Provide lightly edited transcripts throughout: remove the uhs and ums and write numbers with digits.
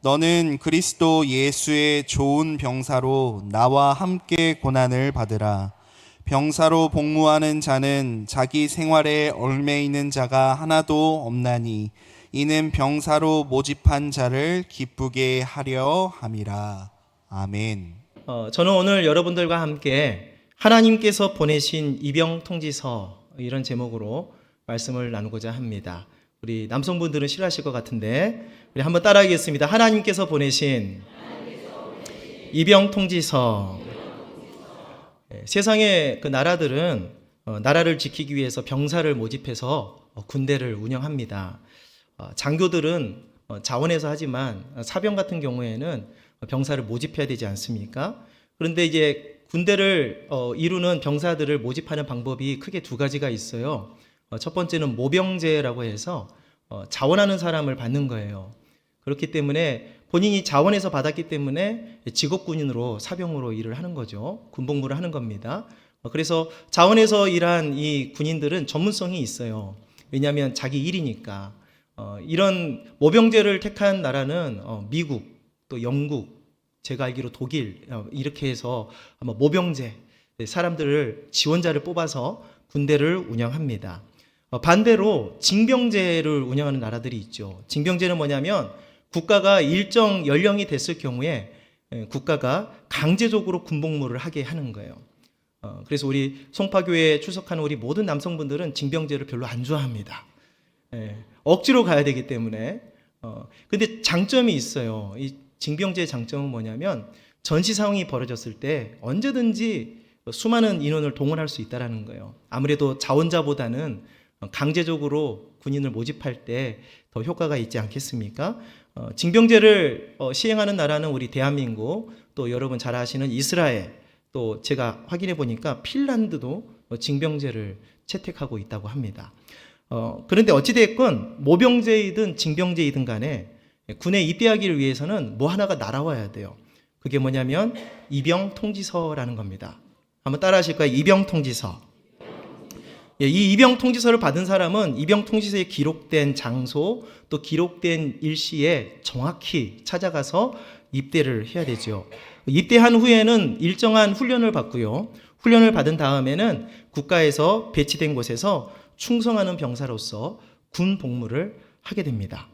너는 그리스도 예수의 좋은 병사로 나와 함께 고난을 받으라. 병사로 복무하는 자는 자기 생활에 얽매이는 자가 하나도 없나니 이는 병사로 모집한 자를 기쁘게 하려 함이라. 아멘. 저는 오늘 여러분들과 함께 하나님께서 보내신 이병 통지서, 이런 제목으로 말씀을 나누고자 합니다. 우리 남성분들은 싫어하실 것 같은데 우리 한번 따라하겠습니다. 하나님께서 보내신 이병 통지서. 세상의 그 나라들은 나라를 지키기 위해서 병사를 모집해서 군대를 운영합니다. 장교들은 자원에서 하지만 사병 같은 경우에는 병사를 모집해야 되지 않습니까? 그런데 이제 군대를 이루는 병사들을 모집하는 방법이 크게 두 가지가 있어요. 첫 번째는 모병제라고 해서 자원하는 사람을 받는 거예요. 그렇기 때문에 본인이 자원에서 받았기 때문에 직업군인으로 사병으로 일을 하는 거죠. 군복무를 하는 겁니다. 그래서 자원에서 일한 이 군인들은 전문성이 있어요. 왜냐하면 자기 일이니까. 이런 모병제를 택한 나라는 미국, 또 영국, 제가 알기로 독일, 이렇게 해서 아마 모병제, 사람들을 지원자를 뽑아서 군대를 운영합니다. 반대로 징병제를 운영하는 나라들이 있죠. 징병제는 뭐냐면 국가가 일정 연령이 됐을 경우에 국가가 강제적으로 군복무를 하게 하는 거예요. 그래서 우리 송파교회에 출석하는 우리 모든 남성분들은 징병제를 별로 안 좋아합니다. 억지로 가야 되기 때문에. 근데 장점이 있어요. 이 징병제의 장점은 뭐냐면 전시 상황이 벌어졌을 때 언제든지 수많은 인원을 동원할 수 있다는 거예요. 아무래도 자원자보다는 강제적으로 군인을 모집할 때 더 효과가 있지 않겠습니까? 징병제를 시행하는 나라는 우리 대한민국, 또 여러분 잘 아시는 이스라엘, 또 제가 확인해 보니까 핀란드도 징병제를 채택하고 있다고 합니다. 그런데 어찌됐건 모병제이든 징병제이든 간에 군에 입대하기를 위해서는 뭐 하나가 날아와야 돼요. 그게 뭐냐면 입영통지서라는 겁니다. 한번 따라 하실까요? 입영통지서. 이 입영통지서를 받은 사람은 입영통지서에 기록된 장소, 또 기록된 일시에 정확히 찾아가서 입대를 해야 되죠. 입대한 후에는 일정한 훈련을 받고요. 훈련을 받은 다음에는 국가에서 배치된 곳에서 충성하는 병사로서 군 복무를 하게 됩니다.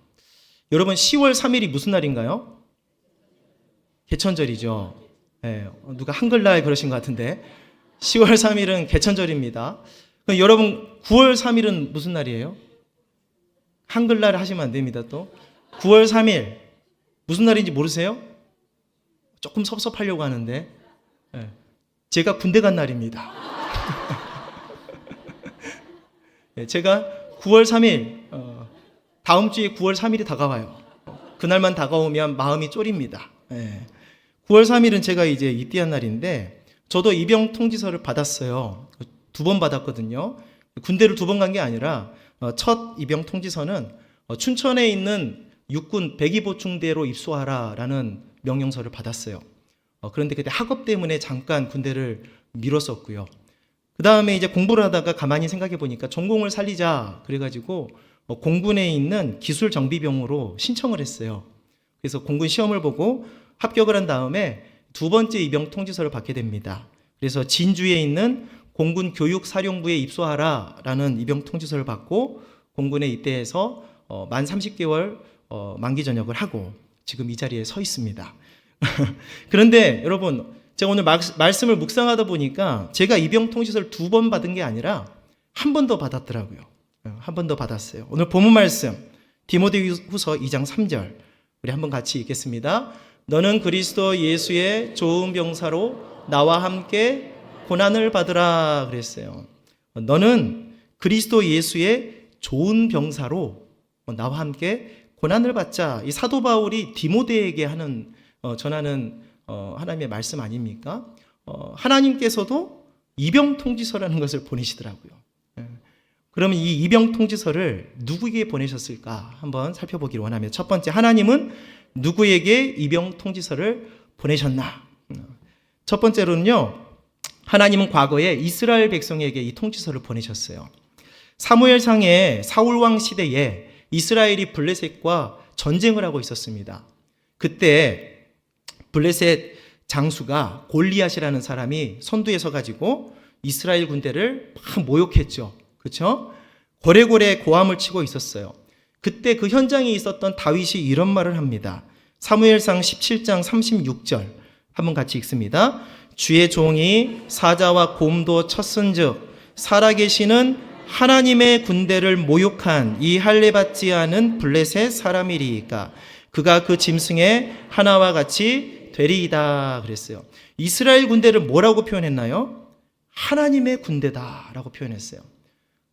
여러분, 10월 3일이 무슨 날인가요? 개천절이죠. 누가 한글날 그러신 것 같은데 10월 3일은 개천절입니다. 그럼 여러분, 9월 3일은 무슨 날이에요? 한글날 하시면 안 됩니다. 또 9월 3일 무슨 날인지 모르세요? 조금 섭섭하려고 하는데 제가 군대 간 날입니다. 제가 9월 3일, 다음 주에 9월 3일이 다가와요. 그날만 다가오면 마음이 쫄입니다. 9월 3일은 제가 이제 입대한 날인데 저도 입영 통지서를 받았어요. 2번 받았거든요. 군대를 2번 간 게 아니라 첫 입영 통지서는 춘천에 있는 육군 백이보충대로 입소하라라는 명령서를 받았어요. 그런데 그때 학업 때문에 잠깐 군대를 미뤘었고요. 그 다음에 이제 공부를 하다가 가만히 생각해 보니까 전공을 살리자 그래가지고 공군에 있는 기술정비병으로 신청을 했어요. 그래서 공군 시험을 보고 합격을 한 다음에 2번째 입영 통지서를 받게 됩니다. 그래서 진주에 있는 공군 교육사령부에 입소하라라는 입영 통지서를 받고 공군에 입대해서 만 30개월 만기 전역을 하고 지금 이 자리에 서 있습니다. 그런데 여러분, 제가 오늘 말씀을 묵상하다 보니까 제가 입영 통지서를 2번 받은 게 아니라 한 번 더 받았더라고요. 한 번 더 받았어요. 오늘 본문 말씀 디모데후서 2장 3절 우리 한번 같이 읽겠습니다. 너는 그리스도 예수의 좋은 병사로 나와 함께 고난을 받으라 그랬어요. 너는 그리스도 예수의 좋은 병사로 나와 함께 고난을 받자. 이 사도 바울이 디모데에게 전하는 하나님의 말씀 아닙니까? 하나님께서도 입영 통지서라는 것을 보내시더라고요. 그러면 이 입영 통지서를 누구에게 보내셨을까 한번 살펴보기를 원하며, 첫 번째, 하나님은 누구에게 입영 통지서를 보내셨나? 첫 번째로는요, 하나님은 과거에 이스라엘 백성에게 이 통지서를 보내셨어요. 사무엘상의 사울왕 시대에 이스라엘이 블레셋과 전쟁을 하고 있었습니다. 그때 블레셋 장수가 골리앗이라는 사람이 선두에 서가지고 이스라엘 군대를 막 모욕했죠. 그렇죠? 고래고래 고함을 치고 있었어요. 그때 그 현장에 있었던 다윗이 이런 말을 합니다. 사무엘상 17장 36절 한번 같이 읽습니다. 주의 종이 사자와 곰도 쳤은즉 살아계시는 하나님의 군대를 모욕한 이 할례받지 않은 블레셋 사람이리이까 그가 그 짐승의 하나와 같이 되리이다 그랬어요. 이스라엘 군대를 뭐라고 표현했나요? 하나님의 군대다라고 표현했어요.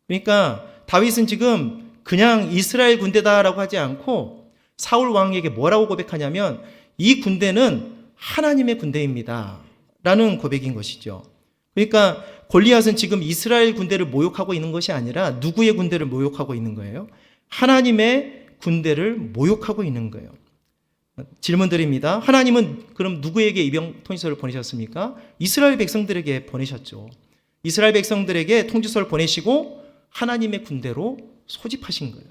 그러니까 다윗은 지금 그냥 이스라엘 군대다라고 하지 않고 사울 왕에게 뭐라고 고백하냐면 이 군대는 하나님의 군대입니다 라는 고백인 것이죠. 그러니까 골리앗은 지금 이스라엘 군대를 모욕하고 있는 것이 아니라 누구의 군대를 모욕하고 있는 거예요? 하나님의 군대를 모욕하고 있는 거예요. 질문 드립니다. 하나님은 그럼 누구에게 이병 통지서를 보내셨습니까? 이스라엘 백성들에게 보내셨죠. 이스라엘 백성들에게 통지서를 보내시고 하나님의 군대로 소집하신 거예요.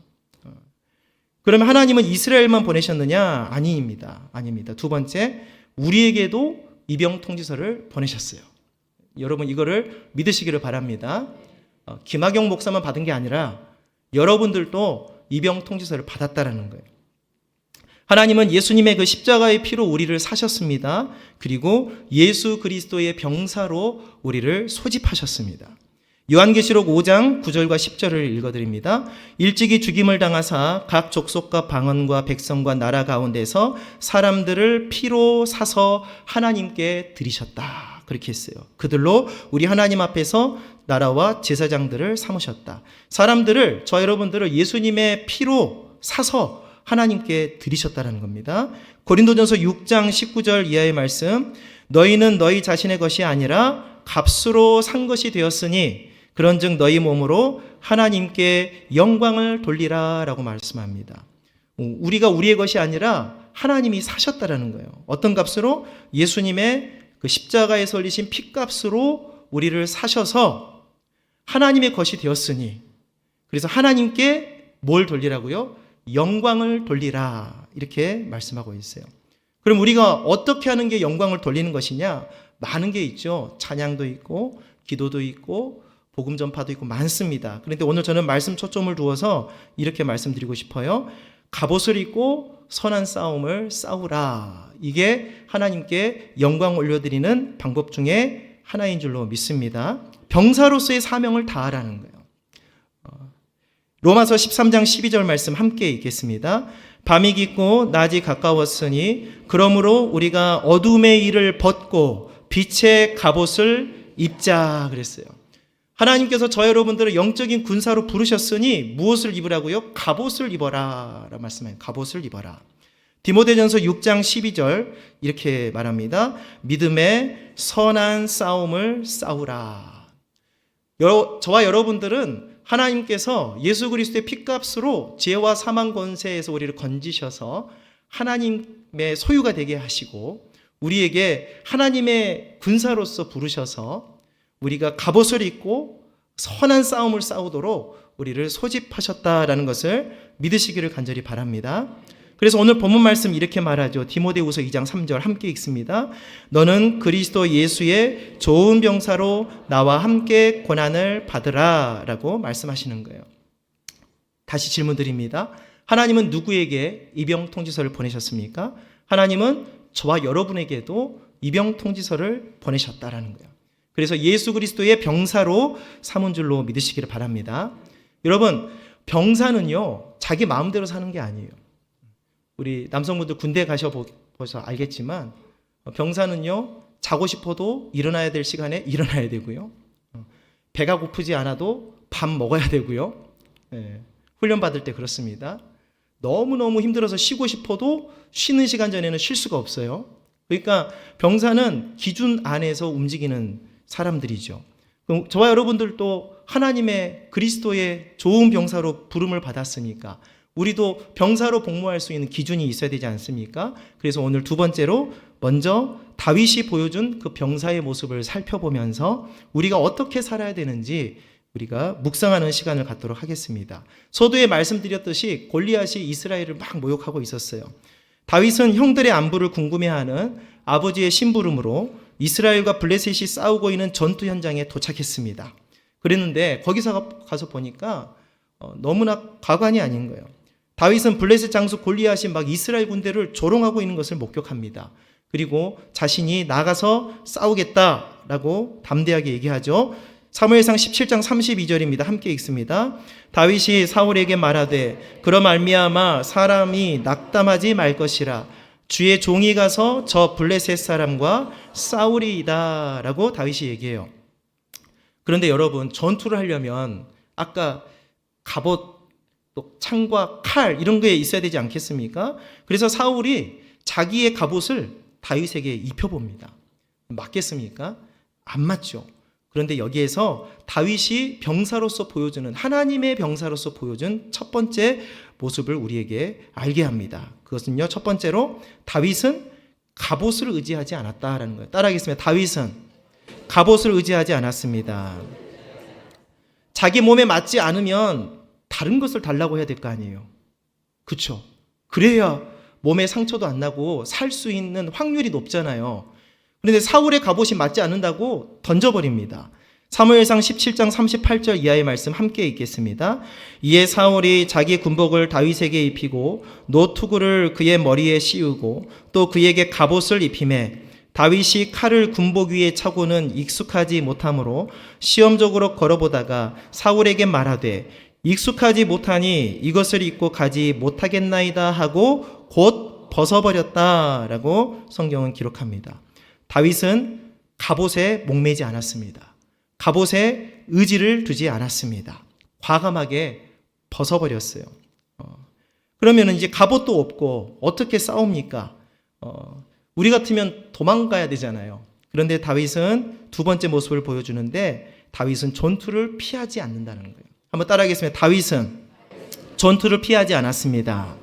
그러면 하나님은 이스라엘만 보내셨느냐? 아닙니다. 아닙니다. 두 번째, 우리에게도 이병 통지서를 보내셨어요. 여러분 이거를 믿으시기를 바랍니다. 김학영 목사만 받은 게 아니라 여러분들도 이병 통지서를 받았다라는 거예요. 하나님은 예수님의 그 십자가의 피로 우리를 사셨습니다. 그리고 예수 그리스도의 병사로 우리를 소집하셨습니다. 요한계시록 5장 9절과 10절을 읽어드립니다. 일찍이 죽임을 당하사 각 족속과 방언과 백성과 나라 가운데서 사람들을 피로 사서 하나님께 드리셨다. 그렇게 했어요. 그들로 우리 하나님 앞에서 나라와 제사장들을 삼으셨다. 사람들을, 저 여러분들을 예수님의 피로 사서 하나님께 드리셨다는 겁니다. 고린도전서 6장 19절 이하의 말씀, 너희는 너희 자신의 것이 아니라 값으로 산 것이 되었으니 그런즉 너희 몸으로 하나님께 영광을 돌리라 라고 말씀합니다. 우리가 우리의 것이 아니라 하나님이 사셨다라는 거예요. 어떤 값으로? 예수님의 그 십자가에 설리신 피값으로 우리를 사셔서 하나님의 것이 되었으니, 그래서 하나님께 뭘 돌리라고요? 영광을 돌리라, 이렇게 말씀하고 있어요. 그럼 우리가 어떻게 하는 게 영광을 돌리는 것이냐? 많은 게 있죠. 찬양도 있고 기도도 있고 복음 전파도 있고 많습니다. 그런데 오늘 저는 말씀 초점을 두어서 이렇게 말씀드리고 싶어요. 갑옷을 입고 선한 싸움을 싸우라. 이게 하나님께 영광 올려드리는 방법 중에 하나인 줄로 믿습니다. 병사로서의 사명을 다하라는 거예요. 로마서 13장 12절 말씀 함께 읽겠습니다. 밤이 깊고 낮이 가까웠으니 그러므로 우리가 어둠의 일을 벗고 빛의 갑옷을 입자 그랬어요. 하나님께서 저 여러분들을 영적인 군사로 부르셨으니 무엇을 입으라고요? 갑옷을 입어라 라고 말씀해요. 갑옷을 입어라. 디모데전서 6장 12절 이렇게 말합니다. 믿음의 선한 싸움을 싸우라. 저와 여러분들은 하나님께서 예수 그리스도의 피값으로 죄와 사망 권세에서 우리를 건지셔서 하나님의 소유가 되게 하시고 우리에게 하나님의 군사로서 부르셔서 우리가 갑옷을 입고 선한 싸움을 싸우도록 우리를 소집하셨다라는 것을 믿으시기를 간절히 바랍니다. 그래서 오늘 본문 말씀 이렇게 말하죠. 디모데후서 2장 3절 함께 읽습니다. 너는 그리스도 예수의 좋은 병사로 나와 함께 고난을 받으라 라고 말씀하시는 거예요. 다시 질문 드립니다. 하나님은 누구에게 이병 통지서를 보내셨습니까? 하나님은 저와 여러분에게도 이병 통지서를 보내셨다라는 거예요. 그래서 예수 그리스도의 병사로 삼은 줄로 믿으시기를 바랍니다. 여러분, 병사는요 자기 마음대로 사는 게 아니에요. 우리 남성분들 군대 가셔보셔서 알겠지만 병사는요 자고 싶어도 일어나야 될 시간에 일어나야 되고요, 배가 고프지 않아도 밥 먹어야 되고요, 훈련 받을 때 그렇습니다. 너무너무 힘들어서 쉬고 싶어도 쉬는 시간 전에는 쉴 수가 없어요. 그러니까 병사는 기준 안에서 움직이는 사람들이죠. 그럼 저와 여러분들도 하나님의 그리스도의 좋은 병사로 부름을 받았으니까 우리도 병사로 복무할 수 있는 기준이 있어야 되지 않습니까? 그래서 오늘 두 번째로 먼저 다윗이 보여준 그 병사의 모습을 살펴보면서 우리가 어떻게 살아야 되는지 우리가 묵상하는 시간을 갖도록 하겠습니다. 서두에 말씀드렸듯이 골리앗이 이스라엘을 막 모욕하고 있었어요. 다윗은 형들의 안부를 궁금해하는 아버지의 심부름으로 이스라엘과 블레셋이 싸우고 있는 전투 현장에 도착했습니다. 그랬는데 거기서 가서 보니까 너무나 가관이 아닌 거예요. 다윗은 블레셋 장수 골리앗이 막 이스라엘 군대를 조롱하고 있는 것을 목격합니다. 그리고 자신이 나가서 싸우겠다라고 담대하게 얘기하죠. 사무엘상 17장 32절입니다. 함께 읽습니다. 다윗이 사울에게 말하되 그럼 말미암아 사람이 낙담하지 말 것이라 주의 종이 가서 저 블레셋 사람과 싸우리이다 라고 다윗이 얘기해요. 그런데 여러분, 전투를 하려면 아까 갑옷, 또 창과 칼 이런 게 있어야 되지 않겠습니까? 그래서 사울이 자기의 갑옷을 다윗에게 입혀봅니다. 맞겠습니까? 안 맞죠. 그런데 여기에서 다윗이 병사로서 보여주는, 하나님의 병사로서 보여준 첫 번째 모습을 우리에게 알게 합니다. 그것은요, 첫 번째로 다윗은 갑옷을 의지하지 않았다라는 거예요. 따라하겠습니다. 다윗은 갑옷을 의지하지 않았습니다. 자기 몸에 맞지 않으면 다른 것을 달라고 해야 될 거 아니에요. 그렇죠? 그래야 몸에 상처도 안 나고 살 수 있는 확률이 높잖아요. 그런데 사울의 갑옷이 맞지 않는다고 던져버립니다. 사무엘상 17장 38절 이하의 말씀 함께 읽겠습니다. 이에 사울이 자기 군복을 다윗에게 입히고 노투구를 그의 머리에 씌우고 또 그에게 갑옷을 입히매 다윗이 칼을 군복 위에 차고는 익숙하지 못하므로 시험적으로 걸어보다가 사울에게 말하되 익숙하지 못하니 이것을 입고 가지 못하겠나이다 하고 곧 벗어버렸다라고 성경은 기록합니다. 다윗은 갑옷에 목매지 않았습니다. 갑옷에 의지를 두지 않았습니다. 과감하게 벗어버렸어요. 그러면 이제 갑옷도 없고 어떻게 싸웁니까? 우리 같으면 도망가야 되잖아요. 그런데 다윗은 두 번째 모습을 보여주는데 다윗은 전투를 피하지 않는다는 거예요. 한번 따라하겠습니다. 다윗은 전투를 피하지 않았습니다.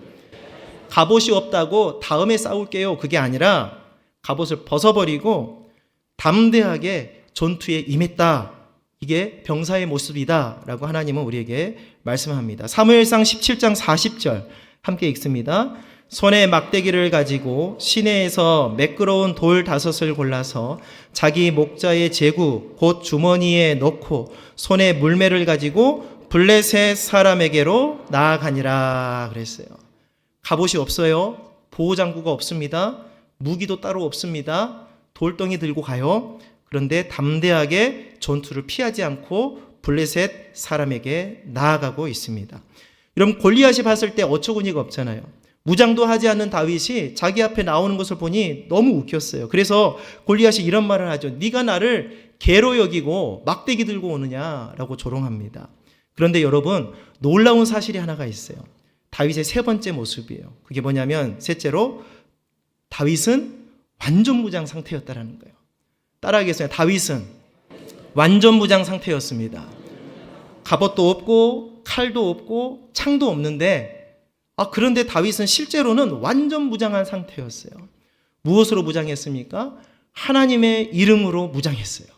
갑옷이 없다고 다음에 싸울게요. 그게 아니라 갑옷을 벗어버리고 담대하게 전투에 임했다. 이게 병사의 모습이다 라고 하나님은 우리에게 말씀합니다. 사무엘상 17장 40절 함께 읽습니다. 손에 막대기를 가지고 시내에서 매끄러운 돌 5을 골라서 자기 목자의 제구 곧 주머니에 넣고 손에 물매를 가지고 블레셋 사람에게로 나아가니라 그랬어요. 갑옷이 없어요. 보호장구가 없습니다. 무기도 따로 없습니다. 돌덩이 들고 가요. 그런데 담대하게 전투를 피하지 않고 블레셋 사람에게 나아가고 있습니다. 여러분, 골리앗이 봤을 때 어처구니가 없잖아요. 무장도 하지 않는 다윗이 자기 앞에 나오는 것을 보니 너무 웃겼어요. 그래서 골리앗이 이런 말을 하죠. 네가 나를 개로 여기고 막대기 들고 오느냐라고 조롱합니다. 그런데 여러분, 놀라운 사실이 하나가 있어요. 다윗의 세 번째 모습이에요. 그게 뭐냐면 셋째로 다윗은 완전 무장 상태였다라는 거예요. 따라하겠습니다. 다윗은 완전 무장 상태였습니다. 갑옷도 없고 칼도 없고 창도 없는데 그런데 다윗은 실제로는 완전 무장한 상태였어요. 무엇으로 무장했습니까? 하나님의 이름으로 무장했어요.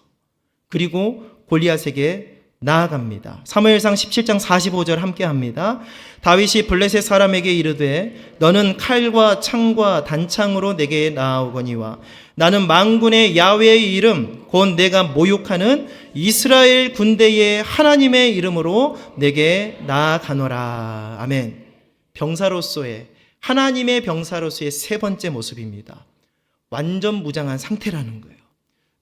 그리고 골리앗에게 나아갑니다. 사무엘상 17장 45절 함께 합니다. 다윗이 블레셋 사람에게 이르되 너는 칼과 창과 단창으로 내게 나아오거니와 나는 만군의 야훼의 이름 곧 내가 모욕하는 이스라엘 군대의 하나님의 이름으로 내게 나아가노라. 아멘. 병사로서의, 하나님의 병사로서의 세 번째 모습입니다. 완전 무장한 상태라는 거예요.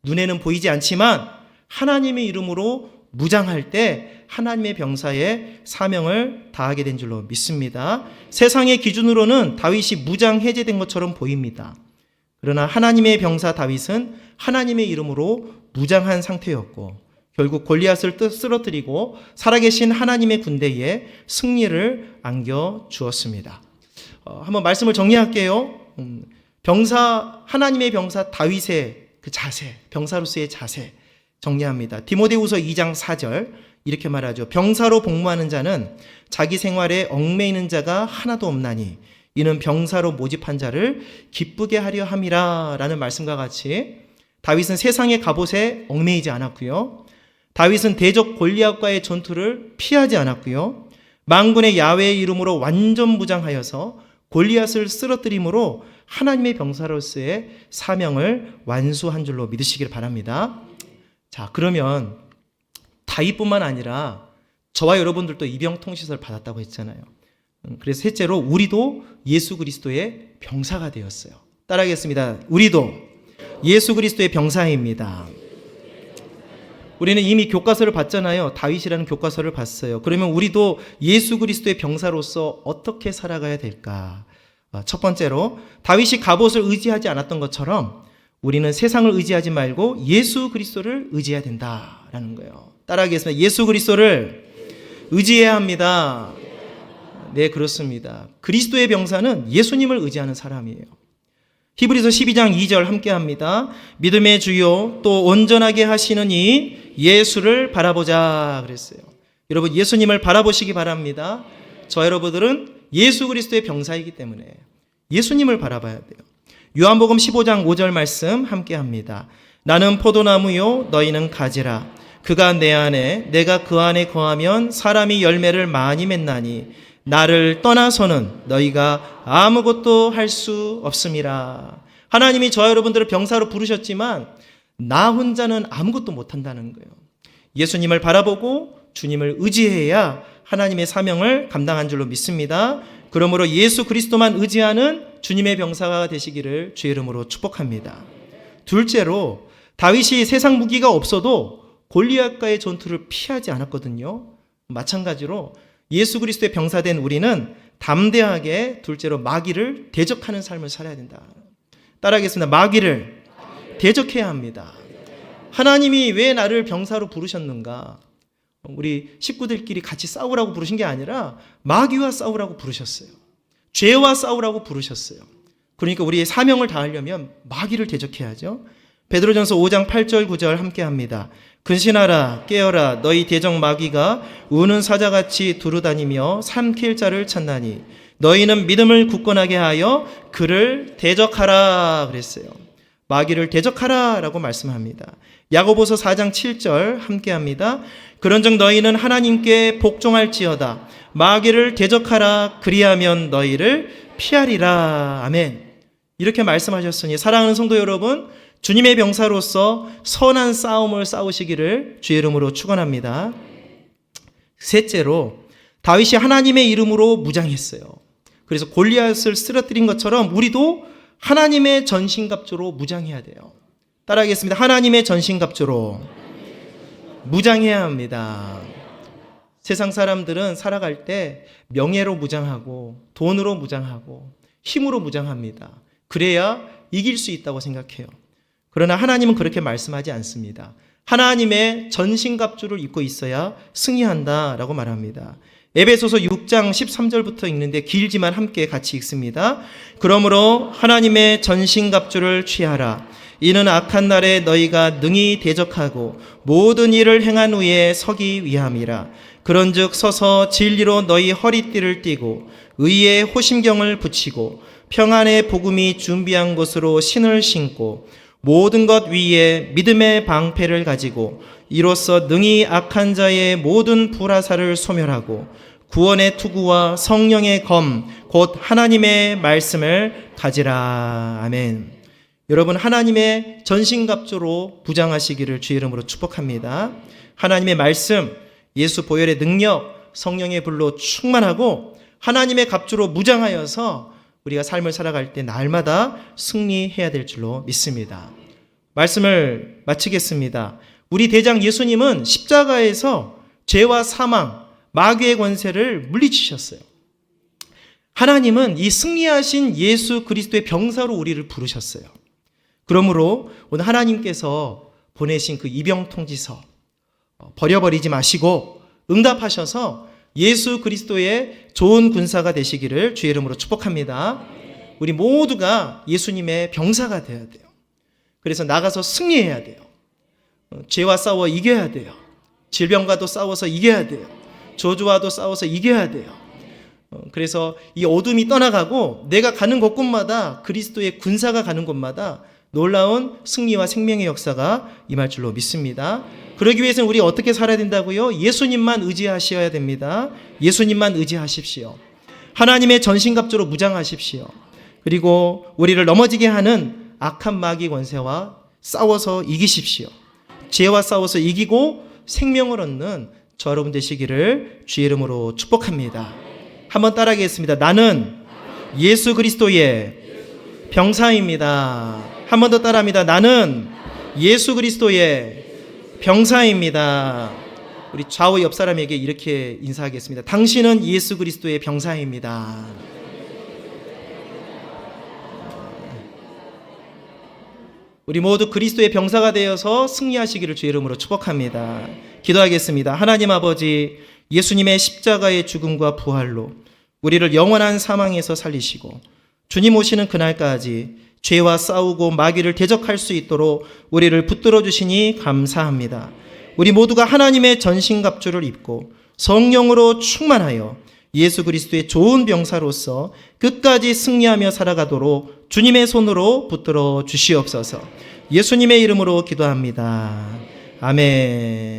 눈에는 보이지 않지만 하나님의 이름으로 무장할 때 하나님의 병사의 사명을 다하게 된 줄로 믿습니다. 세상의 기준으로는 다윗이 무장 해제된 것처럼 보입니다. 그러나 하나님의 병사 다윗은 하나님의 이름으로 무장한 상태였고 결국 골리앗을 쓰러뜨리고 살아계신 하나님의 군대에 승리를 안겨주었습니다. 한번 말씀을 정리할게요. 하나님의 병사 다윗의 그 자세, 병사로서의 자세 정리합니다. 디모데후서 2장 4절 이렇게 말하죠. 병사로 복무하는 자는 자기 생활에 얽매이는 자가 하나도 없나니 이는 병사로 모집한 자를 기쁘게 하려 함이라 라는 말씀과 같이 다윗은 세상의 갑옷에 얽매이지 않았고요. 다윗은 대적 골리앗과의 전투를 피하지 않았고요. 만군의 야훼의 이름으로 완전 무장하여서 골리앗을 쓰러뜨림으로 하나님의 병사로서의 사명을 완수한 줄로 믿으시길 바랍니다. 자, 그러면 다윗뿐만 아니라 저와 여러분들도 이병통치서를 받았다고 했잖아요. 그래서 셋째로 우리도 예수 그리스도의 병사가 되었어요. 따라하겠습니다. 우리도 예수 그리스도의 병사입니다. 우리는 이미 교과서를 봤잖아요. 다윗이라는 교과서를 봤어요. 그러면 우리도 예수 그리스도의 병사로서 어떻게 살아가야 될까? 첫 번째로 다윗이 갑옷을 의지하지 않았던 것처럼 우리는 세상을 의지하지 말고 예수 그리스도를 의지해야 된다라는 거예요. 따라하겠습니다. 예수 그리스도를 의지해야 합니다. 네, 그렇습니다. 그리스도의 병사는 예수님을 의지하는 사람이에요. 히브리서 12장 2절 함께 합니다. 믿음의 주요 또 온전하게 하시는 이 예수를 바라보자 그랬어요. 여러분, 예수님을 바라보시기 바랍니다. 저 여러분들은 예수 그리스도의 병사이기 때문에 예수님을 바라봐야 돼요. 요한복음 15장 5절 말씀 함께 합니다. 나는 포도나무요 너희는 가지라. 그가 내 안에 내가 그 안에 거하면 사람이 열매를 많이 맺나니 나를 떠나서는 너희가 아무것도 할 수 없음이라. 하나님이 저 여러분들을 병사로 부르셨지만 나 혼자는 아무것도 못한다는 거예요. 예수님을 바라보고 주님을 의지해야 하나님의 사명을 감당한 줄로 믿습니다. 그러므로 예수 그리스도만 의지하는 주님의 병사가 되시기를 주의 이름으로 축복합니다. 둘째로 다윗이 세상 무기가 없어도 골리앗과의 전투를 피하지 않았거든요. 마찬가지로 예수 그리스도의 병사된 우리는 담대하게 둘째로 마귀를 대적하는 삶을 살아야 된다. 따라하겠습니다. 마귀를 대적해야 합니다. 하나님이 왜 나를 병사로 부르셨는가? 우리 식구들끼리 같이 싸우라고 부르신 게 아니라 마귀와 싸우라고 부르셨어요. 죄와 싸우라고 부르셨어요. 그러니까 우리의 사명을 다하려면 마귀를 대적해야죠. 베드로전서 5장 8절 9절 함께 합니다. 근신하라 깨어라 너희 대적 마귀가 우는 사자같이 두루다니며 삼킬 자를 찾나니 너희는 믿음을 굳건하게 하여 그를 대적하라 그랬어요. 마귀를 대적하라 라고 말씀합니다. 야고보서 4장 7절 함께 합니다. 그런즉 너희는 하나님께 복종할지어다 마귀를 대적하라 그리하면 너희를 피하리라. 아멘. 이렇게 말씀하셨으니 사랑하는 성도 여러분, 주님의 병사로서 선한 싸움을 싸우시기를 주의 이름으로 축원합니다. 셋째로 다윗이 하나님의 이름으로 무장했어요. 그래서 골리앗을 쓰러뜨린 것처럼 우리도 하나님의 전신갑주로 무장해야 돼요. 따라하겠습니다. 하나님의 전신갑주로 무장해야 합니다. 세상 사람들은 살아갈 때 명예로 무장하고 돈으로 무장하고 힘으로 무장합니다. 그래야 이길 수 있다고 생각해요. 그러나 하나님은 그렇게 말씀하지 않습니다. 하나님의 전신갑주를 입고 있어야 승리한다라고 말합니다. 에베소서 6장 13절부터 읽는데 길지만 함께 같이 읽습니다. 그러므로 하나님의 전신갑주를 취하라. 이는 악한 날에 너희가 능히 대적하고 모든 일을 행한 후에 서기 위함이라. 그런즉 서서 진리로 너희 허리띠를 띠고 의의 호심경을 붙이고 평안의 복음이 준비한 곳으로 신을 신고 모든 것 위에 믿음의 방패를 가지고 이로써 능히 악한 자의 모든 불화살을 소멸하고 구원의 투구와 성령의 검 곧 하나님의 말씀을 가지라. 아멘. 여러분, 하나님의 전신갑주로 부장하시기를 주의 이름으로 축복합니다. 하나님의 말씀, 예수 보혈의 능력, 성령의 불로 충만하고 하나님의 갑주로 무장하여서 우리가 삶을 살아갈 때 날마다 승리해야 될 줄로 믿습니다. 말씀을 마치겠습니다. 우리 대장 예수님은 십자가에서 죄와 사망, 마귀의 권세를 물리치셨어요. 하나님은 이 승리하신 예수 그리스도의 병사로 우리를 부르셨어요. 그러므로 오늘 하나님께서 보내신 그 이병통지서 버려버리지 마시고 응답하셔서 예수 그리스도의 좋은 군사가 되시기를 주의 이름으로 축복합니다. 우리 모두가 예수님의 병사가 되어야 돼요. 그래서 나가서 승리해야 돼요. 죄와 싸워 이겨야 돼요. 질병과도 싸워서 이겨야 돼요. 저주와도 싸워서 이겨야 돼요. 그래서 이 어둠이 떠나가고 내가 가는 곳곳마다 그리스도의 군사가 가는 곳마다 놀라운 승리와 생명의 역사가 임할 줄로 믿습니다. 그러기 위해서는 우리 어떻게 살아야 된다고요? 예수님만 의지하셔야 됩니다. 예수님만 의지하십시오. 하나님의 전신갑주로 무장하십시오. 그리고 우리를 넘어지게 하는 악한 마귀 권세와 싸워서 이기십시오. 죄와 싸워서 이기고 생명을 얻는 저 여러분 되시기를 주의 이름으로 축복합니다. 한번 따라하겠습니다. 나는 예수 그리스도의 병사입니다. 한 번 더 따라합니다. 나는 예수 그리스도의 병사입니다. 우리 좌우 옆 사람에게 이렇게 인사하겠습니다. 당신은 예수 그리스도의 병사입니다. 우리 모두 그리스도의 병사가 되어서 승리하시기를 주의 이름으로 축복합니다. 기도하겠습니다. 하나님 아버지, 예수님의 십자가의 죽음과 부활로 우리를 영원한 사망에서 살리시고 주님 오시는 그날까지 죄와 싸우고 마귀를 대적할 수 있도록 우리를 붙들어 주시니 감사합니다. 우리 모두가 하나님의 전신갑주를 입고 성령으로 충만하여 예수 그리스도의 좋은 병사로서 끝까지 승리하며 살아가도록 주님의 손으로 붙들어 주시옵소서. 예수님의 이름으로 기도합니다. 아멘.